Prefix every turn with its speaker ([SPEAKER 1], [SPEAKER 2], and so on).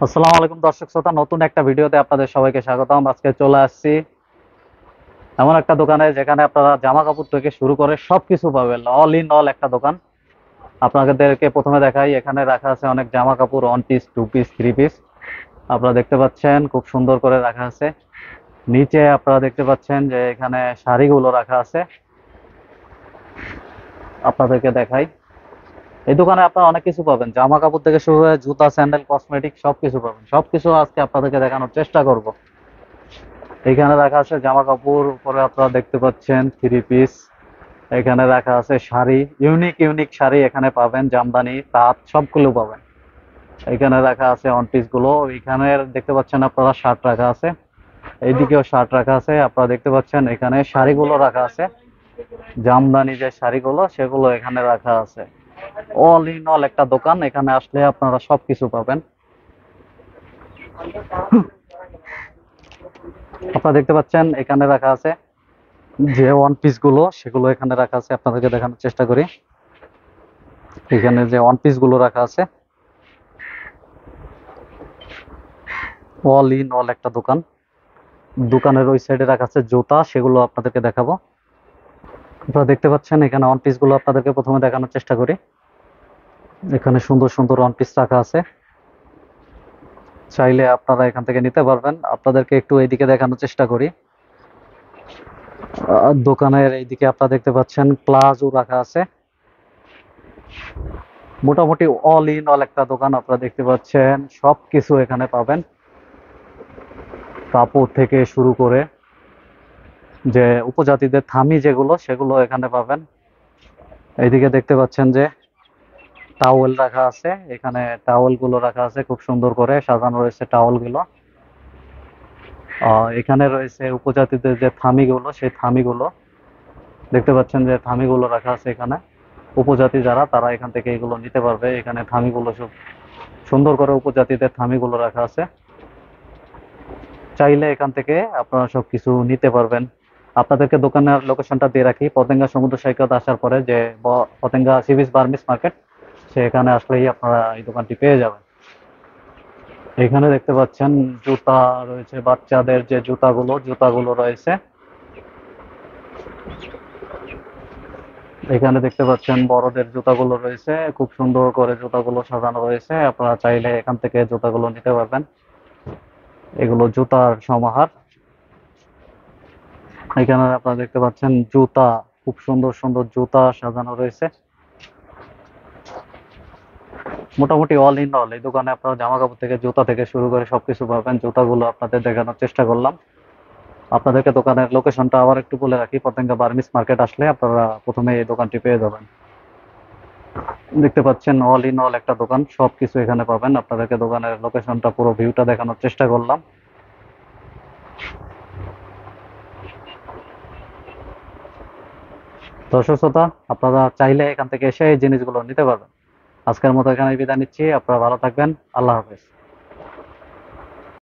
[SPEAKER 1] আসসালামু আলাইকুম দর্শক শ্রোতা, নতুন একটা ভিডিওতে আপনাদের সবাইকে স্বাগতম। আজকে চলে আসছি এমন একটা দোকানে যেখানে আপনারা জামা কাপড় থেকে শুরু করে সবকিছু পাবেন, অল ইন অল একটা দোকান। আপনাদেরকে প্রথমে দেখাই, এখানে রাখা আছে অনেক জামা কাপড়, one piece, two piece, three piece. আপনারা দেখতে পাচ্ছেন খুব সুন্দর করে রাখা আছে। নিচে আপনারা দেখতে পাচ্ছেন যে এখানে শাড়িগুলো রাখা আছে। আপনাদেরকে দেখাই, এই দোকানে আপনারা অনেক কিছু পাবেন, জামা কাপড় থেকে শুরু করে জুতা, স্যান্ডেল, কসমেটিক সবকিছু পাবেন। সবকিছু আজকে আপনাদেরকে দেখানোর চেষ্টা করব। এখানে রাখা আছে জামা কাপড়, উপরে আপনারা দেখতে পাচ্ছেন থ্রি পিস। এখানে রাখা আছে শাড়ি, ইউনিক ইউনিক শাড়ি এখানে পাবেন, জামদানি, তাঁত সবগুলো পাবেন। এখানে রাখা আছে ওয়ান পিস গুলো। এখানে দেখতে পাচ্ছেন আপনারা শার্ট রাখা আছে, এইদিকেও শার্ট রাখা আছে। আপনারা দেখতে পাচ্ছেন এখানে শাড়িগুলো রাখা আছে, জামদানি যে শাড়িগুলো সেগুলো এখানে রাখা আছে। অল ইন অল একটা দোকান, এখানে আসলে আপনারা সবকিছু পাবেন। আপনারা দেখতে পাচ্ছেন এখানে রাখা আছে যে ওয়ান পিস গুলো, সেগুলো এখানে রাখা আছে। আপনাদেরকে দেখানোর চেষ্টা করি, এখানে যে ওয়ান পিস গুলো রাখা আছে। অল ইন অল একটা দোকান। দোকানের ওই সাইডে রাখা আছে জুতা, সেগুলো আপনাদেরকে দেখাবো। আপনারা দেখতে পাচ্ছেন এখানে ওয়ান পিস গুলো আপনাদেরকে প্রথমে দেখানোর চেষ্টা করি। এখানে সুন্দর সুন্দর ওয়ান পিস রাখা আছে, চাইলে আপনারা এখান থেকে নিতে পারবেন। আপনাদেরকে একটু এইদিকে দেখানোর চেষ্টা করি। দোকানের এইদিকে আপনারা দেখতে পাচ্ছেন প্লাজো রাখা আছে। মোটামুটি অল ইন অল একটা দোকান। আপনারা দেখতে পাচ্ছেন সবকিছু এখানে পাবেন, কাপড় থেকে শুরু করে যে উপজাতিদের থামি যেগুলো, সেগুলো এখানে পাবেন। এইদিকে দেখতে পাচ্ছেন যে টাওয়েল রাখা আছে, এখানে টাওয়েল গুলো রাখা আছে, খুব সুন্দর করে সাজানো রয়েছে টাওয়েল গুলো। এখানে রয়েছে উপজাতিদের যে থামিগুলো, সেই থামিগুলো দেখতে পাচ্ছেন যে থামিগুলো রাখা আছে এখানে। উপজাতি যারা, তারা এখান থেকে এগুলো নিতে পারবে। এখানে থামিগুলো সব সুন্দর করে উপজাতিদের থামিগুলো রাখা আছে, চাইলে এখান থেকে আপনারা সবকিছু নিতে পারবেন। আপনাদেরকে দোকানের লোকেশনটা দিয়ে রাখি, পতেঙ্গা সমুদ্র সৈকত আসার পরে যে Patenga sea beach Burmese market, সেখানে আসলেই আপনারা এই দোকানটি পেয়ে যাবেন। এখানে দেখতে পাচ্ছেন জুতা রয়েছে, বাচ্চাদের যে জুতাগুলো, জুতাগুলো রয়েছে। এখানে দেখতে পাচ্ছেন বড়দের জুতাগুলো রয়েছে, খুব সুন্দর করে জুতাগুলো সাজানো রয়েছে। আপনারা চাইলে এখান থেকে জুতাগুলো নিতে পারবেন। এগুলো জুতার সমাহার। এখানে আপনারা দেখতে পাচ্ছেন জুতা, খুব সুন্দর সুন্দর জুতা সাজানো রয়েছে। মোটামুটি অল ইন অল এই দোকানে আপনারা জামা কাপড় থেকে জুতা থেকে শুরু করে সবকিছু পাবেন। জুতাগুলো আপনাদের দেখানোর চেষ্টা করলাম। আপনাদেরকে দোকানের লোকেশনটা আবার একটু বলে রাখি, পতেঙ্গা বার্মিস মার্কেট আসলে আপনারা প্রথমে এই দোকানটি পেয়ে যাবেন। দেখতে পাচ্ছেন অল ইন অল একটা দোকান, সবকিছু এখানে পাবেন। আপনাদেরকে দোকানের লোকেশনটা, পুরো ভিউটা দেখানোর চেষ্টা করলাম। দর্শক শ্রোতা, আপনারা চাইলে এখান থেকে এসে এই জিনিসগুলো নিতে পারবেন। আজকের মতো এখানে বিদায় নিচ্ছি। আপনারা ভালো থাকবেন। আল্লাহ হাফেজ।